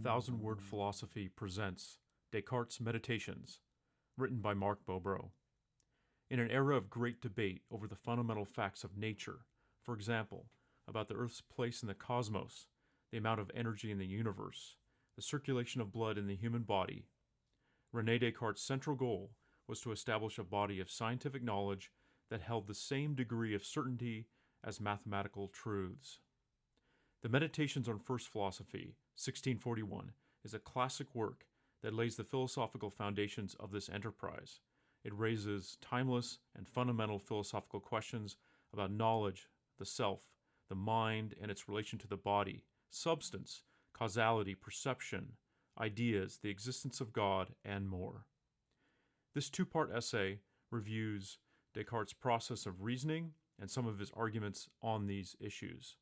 Thousand Word Philosophy presents Descartes' Meditations, written by Marc Bobro. In an era of great debate over the fundamental facts of nature, for example, about the Earth's place in the cosmos, the amount of energy in the universe, the circulation of blood in the human body, René Descartes' central goal was to establish a body of scientific knowledge that held the same degree of certainty as mathematical truths. The Meditations on First Philosophy, 1641, is a classic work that lays the philosophical foundations of this enterprise. It raises timeless and fundamental philosophical questions about knowledge, the self, the mind and its relation to the body, substance, causality, perception, ideas, the existence of God, and more. This two-part essay reviews Descartes' process of reasoning and some of his arguments on these issues.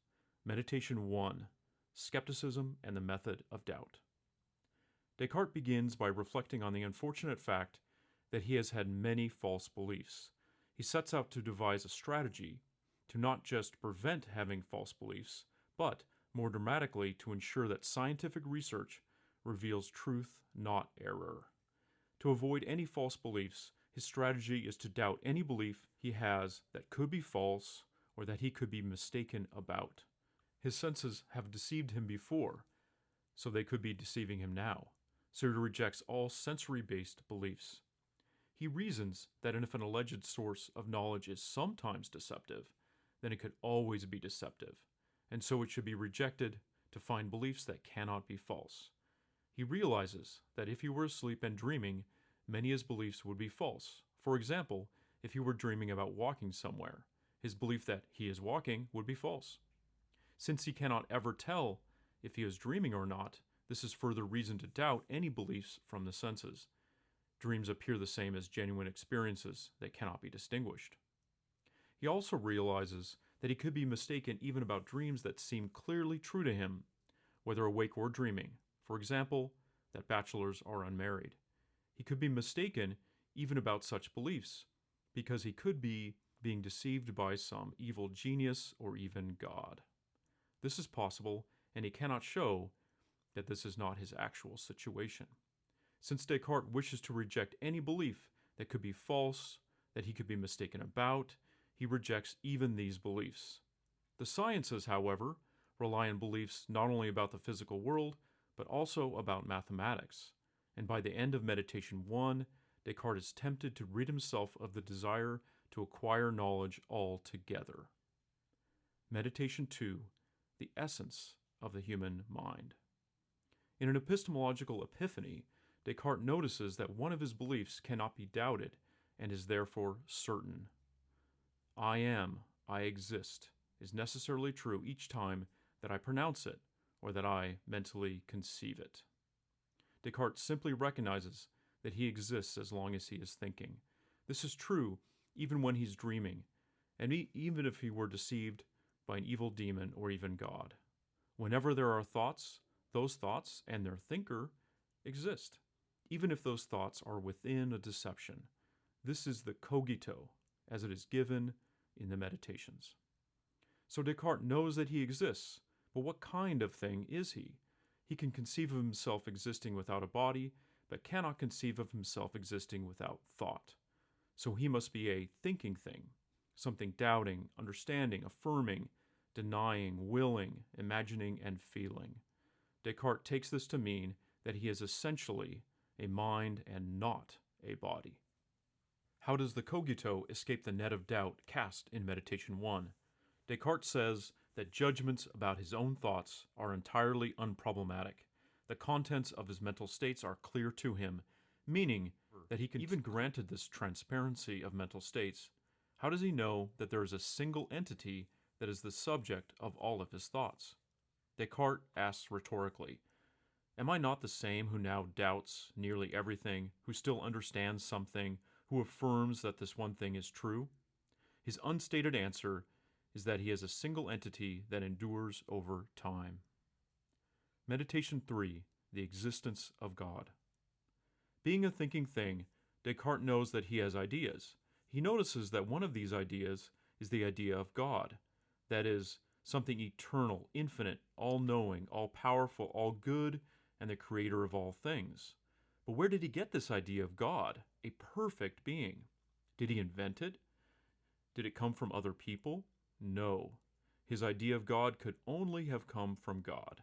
Meditation 1. Skepticism and the Method of Doubt. Descartes begins by reflecting on the unfortunate fact that he has had many false beliefs. He sets out to devise a strategy to not just prevent having false beliefs, but, more dramatically, to ensure that scientific research reveals truth, not error. To avoid any false beliefs, his strategy is to doubt any belief he has that could be false or that he could be mistaken about. His senses have deceived him before, so they could be deceiving him now. So he rejects all sensory-based beliefs. He reasons that if an alleged source of knowledge is sometimes deceptive, then it could always be deceptive, and so it should be rejected to find beliefs that cannot be false. He realizes that if he were asleep and dreaming, many of his beliefs would be false. For example, if he were dreaming about walking somewhere, his belief that he is walking would be false. Since he cannot ever tell if he is dreaming or not, this is further reason to doubt any beliefs from the senses. Dreams appear the same as genuine experiences that cannot be distinguished. He also realizes that he could be mistaken even about dreams that seem clearly true to him, whether awake or dreaming. For example, that bachelors are unmarried. He could be mistaken even about such beliefs, because he could be being deceived by some evil genius or even God. This is possible, and he cannot show that this is not his actual situation. Since Descartes wishes to reject any belief that could be false, that he could be mistaken about, he rejects even these beliefs. The sciences, however, rely on beliefs not only about the physical world, but also about mathematics. And by the end of Meditation 1, Descartes is tempted to rid himself of the desire to acquire knowledge altogether. Meditation 2. The essence of the human mind. In an epistemological epiphany, Descartes notices that one of his beliefs cannot be doubted and is therefore certain. I am, I exist, is necessarily true each time that I pronounce it or that I mentally conceive it. Descartes simply recognizes that he exists as long as he is thinking. This is true even when he's dreaming, and even if he were deceived by an evil demon or even God. Whenever there are thoughts, those thoughts and their thinker exist, even if those thoughts are within a deception. This is the cogito, as it is given in the Meditations. So Descartes knows that he exists, but what kind of thing is he? He can conceive of himself existing without a body, but cannot conceive of himself existing without thought. So he must be a thinking thing, something doubting, understanding, affirming, denying, willing, imagining, and feeling. Descartes takes this to mean that he is essentially a mind and not a body. How does the cogito escape the net of doubt cast in Meditation 1? Descartes says that judgments about his own thoughts are entirely unproblematic. The contents of his mental states are clear to him, meaning that he can even granted this transparency of mental states. How does he know that there is a single entity that is the subject of all of his thoughts? Descartes asks rhetorically, am I not the same who now doubts nearly everything, who still understands something, who affirms that this one thing is true? His unstated answer is that he is a single entity that endures over time. Meditation 3. The existence of God. Being a thinking thing, Descartes knows that he has ideas. He notices that one of these ideas is the idea of God, that is, something eternal, infinite, all-knowing, all-powerful, all-good, and the creator of all things. But where did he get this idea of God, a perfect being? Did he invent it? Did it come from other people? No. His idea of God could only have come from God.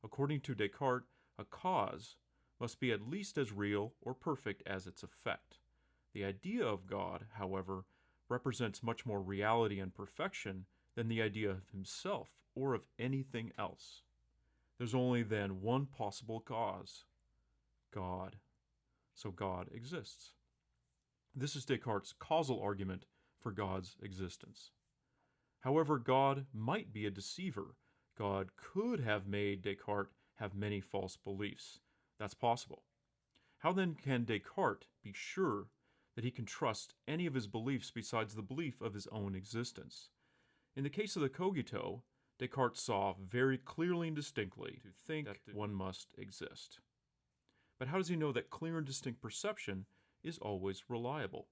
According to Descartes, a cause must be at least as real or perfect as its effect. The idea of God, however, represents much more reality and perfection than the idea of himself or of anything else. There's only then one possible cause: God. So God exists. This is Descartes' causal argument for God's existence. However, God might be a deceiver. God could have made Descartes have many false beliefs. That's possible. How then can Descartes be sure that he can trust any of his beliefs besides the belief of his own existence? In the case of the cogito, Descartes saw very clearly and distinctly to think that one must exist. But how does he know that clear and distinct perception is always reliable?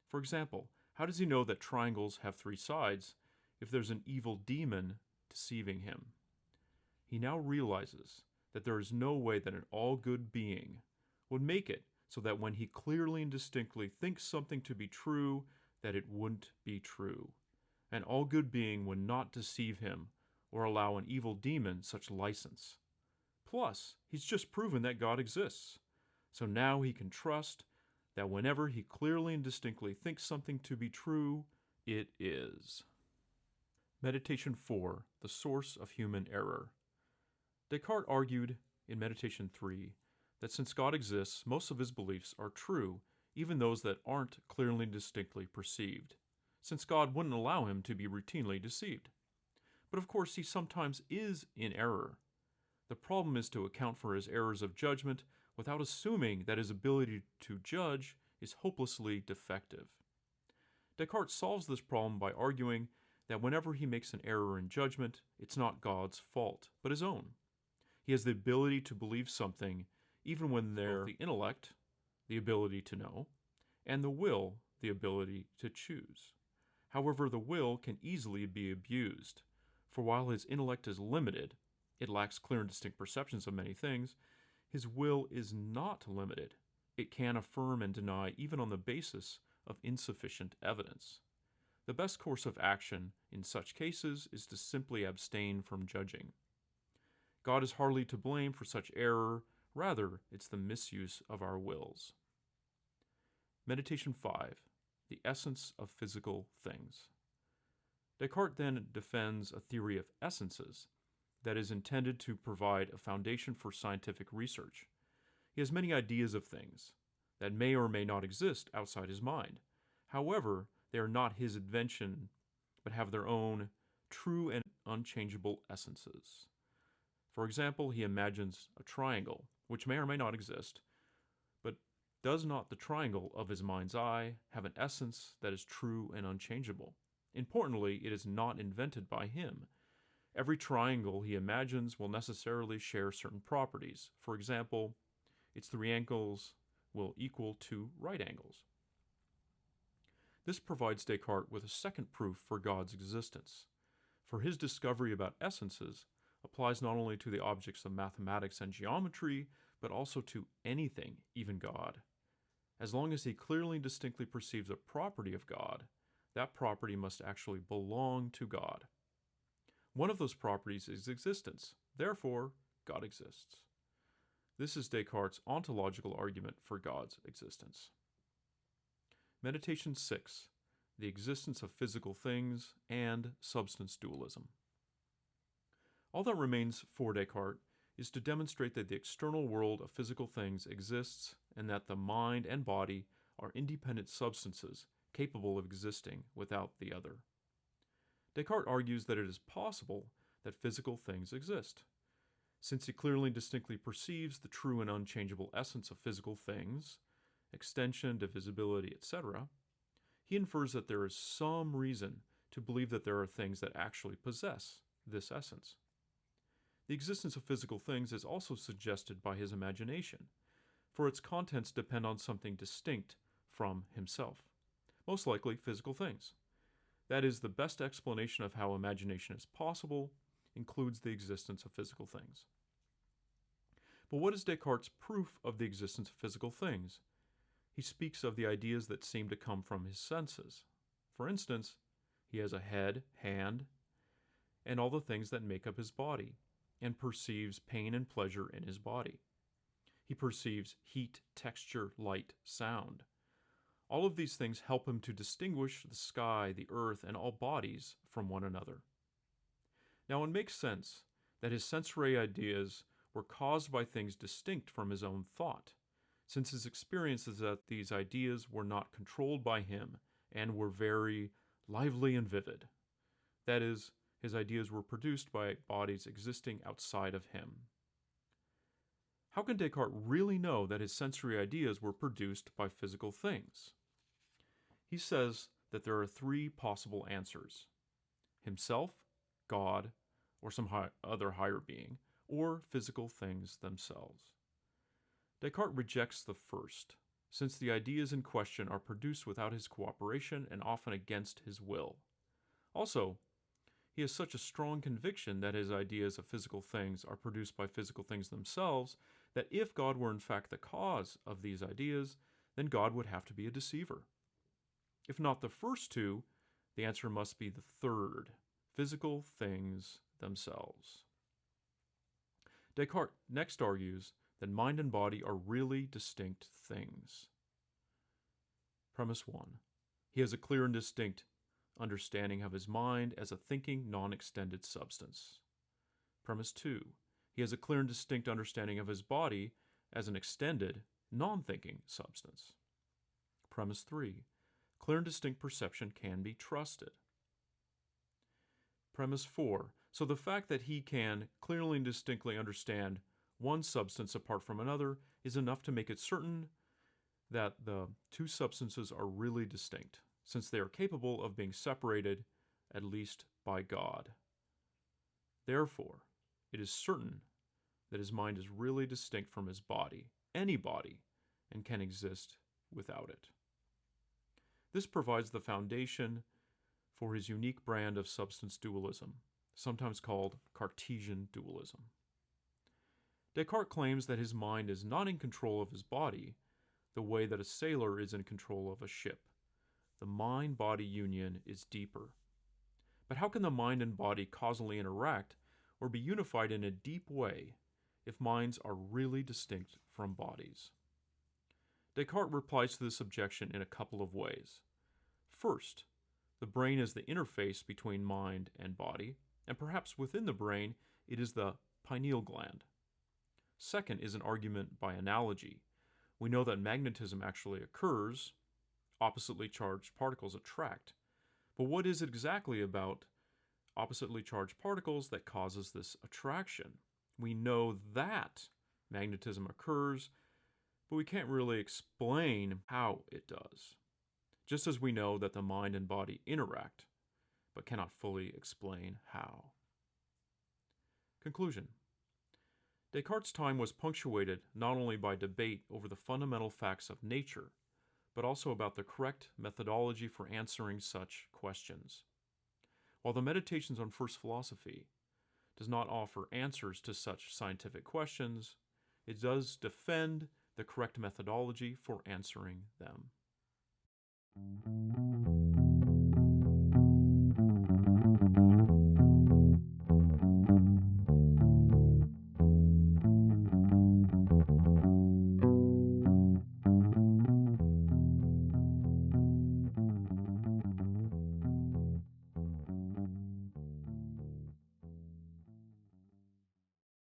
For example, how does he know that triangles have three sides if there's an evil demon deceiving him? He now realizes that there is no way that an all-good being would make it so that when he clearly and distinctly thinks something to be true, that it wouldn't be true. An all-good being would not deceive him or allow an evil demon such license. Plus, he's just proven that God exists. So now he can trust that whenever he clearly and distinctly thinks something to be true, it is. Meditation 4, the source of human error. Descartes argued in Meditation 3 that since God exists, most of his beliefs are true, even those that aren't clearly and distinctly perceived, since God wouldn't allow him to be routinely deceived. But of course, he sometimes is in error. The problem is to account for his errors of judgment without assuming that his ability to judge is hopelessly defective. Descartes solves this problem by arguing that whenever he makes an error in judgment, it's not God's fault, but his own. He has the ability to believe something even when there's the intellect, the ability to know, and the will, the ability to choose. However, the will can easily be abused, for while his intellect is limited, it lacks clear and distinct perceptions of many things, his will is not limited. It can affirm and deny even on the basis of insufficient evidence. The best course of action in such cases is to simply abstain from judging. God is hardly to blame for such error, rather it's the misuse of our wills. Meditation 5, the essence of physical things. Descartes then defends a theory of essences that is intended to provide a foundation for scientific research. He has many ideas of things that may or may not exist outside his mind. However, they are not his invention, but have their own true and unchangeable essences. For example, he imagines a triangle, which may or may not exist, but does not the triangle of his mind's eye have an essence that is true and unchangeable? Importantly, it is not invented by him. Every triangle he imagines will necessarily share certain properties. For example, its three angles will equal two right angles. This provides Descartes with a second proof for God's existence. For his discovery about essences applies not only to the objects of mathematics and geometry, but also to anything, even God. As long as he clearly and distinctly perceives a property of God, that property must actually belong to God. One of those properties is existence. Therefore, God exists. This is Descartes' ontological argument for God's existence. Meditation 6, the existence of physical things and substance dualism. All that remains for Descartes is to demonstrate that the external world of physical things exists and that the mind and body are independent substances capable of existing without the other. Descartes argues that it is possible that physical things exist. Since he clearly and distinctly perceives the true and unchangeable essence of physical things, extension, divisibility, etc., he infers that there is some reason to believe that there are things that actually possess this essence. The existence of physical things is also suggested by his imagination, for its contents depend on something distinct from himself. most likely physical things. That is, the best explanation of how imagination is possible includes the existence of physical things. But what is Descartes' proof of the existence of physical things? He speaks of the ideas that seem to come from his senses. For instance, he has a head, hand, and all the things that make up his body, and perceives pain and pleasure in his body. He perceives heat, texture, light, sound. All of these things help him to distinguish the sky, the earth, and all bodies from one another. Now, it makes sense that his sensory ideas were caused by things distinct from his own thought, since his experience is that these ideas were not controlled by him and were very lively and vivid. That is, his ideas were produced by bodies existing outside of him. How can Descartes really know that his sensory ideas were produced by physical things? He says that there are three possible answers: himself, God, or some other higher being, or physical things themselves. Descartes rejects the first, since the ideas in question are produced without his cooperation and often against his will. Also, he has such a strong conviction that his ideas of physical things are produced by physical things themselves that if God were in fact the cause of these ideas, then God would have to be a deceiver. If not the first two, the answer must be the third: physical things themselves. Descartes next argues that mind and body are really distinct things. Premise 1. He has a clear and distinct understanding of his mind as a thinking, non-extended substance. Premise 2. He has a clear and distinct understanding of his body as an extended, non-thinking substance. Premise 3. Clear and distinct perception can be trusted. Premise 4. So the fact that he can clearly and distinctly understand one substance apart from another is enough to make it certain that the two substances are really distinct, since they are capable of being separated, at least by God. Therefore, it is certain that his mind is really distinct from his body, any body, and can exist without it. This provides the foundation for his unique brand of substance dualism, sometimes called Cartesian dualism. Descartes claims that his mind is not in control of his body the way that a sailor is in control of a ship. The mind-body union is deeper. But how can the mind and body causally interact or be unified in a deep way if minds are really distinct from bodies? Descartes replies to this objection in a couple of ways. First, the brain is the interface between mind and body, and perhaps within the brain it is the pineal gland. Second is an argument by analogy. We know that magnetism actually occurs. Oppositely charged particles attract. But what is it exactly about oppositely charged particles that causes this attraction? We know that magnetism occurs, but we can't really explain how it does. Just as we know that the mind and body interact, but cannot fully explain how. Conclusion. Descartes' time was punctuated not only by debate over the fundamental facts of nature, but also about the correct methodology for answering such questions. While the Meditations on First Philosophy does not offer answers to such scientific questions, it does defend the correct methodology for answering them.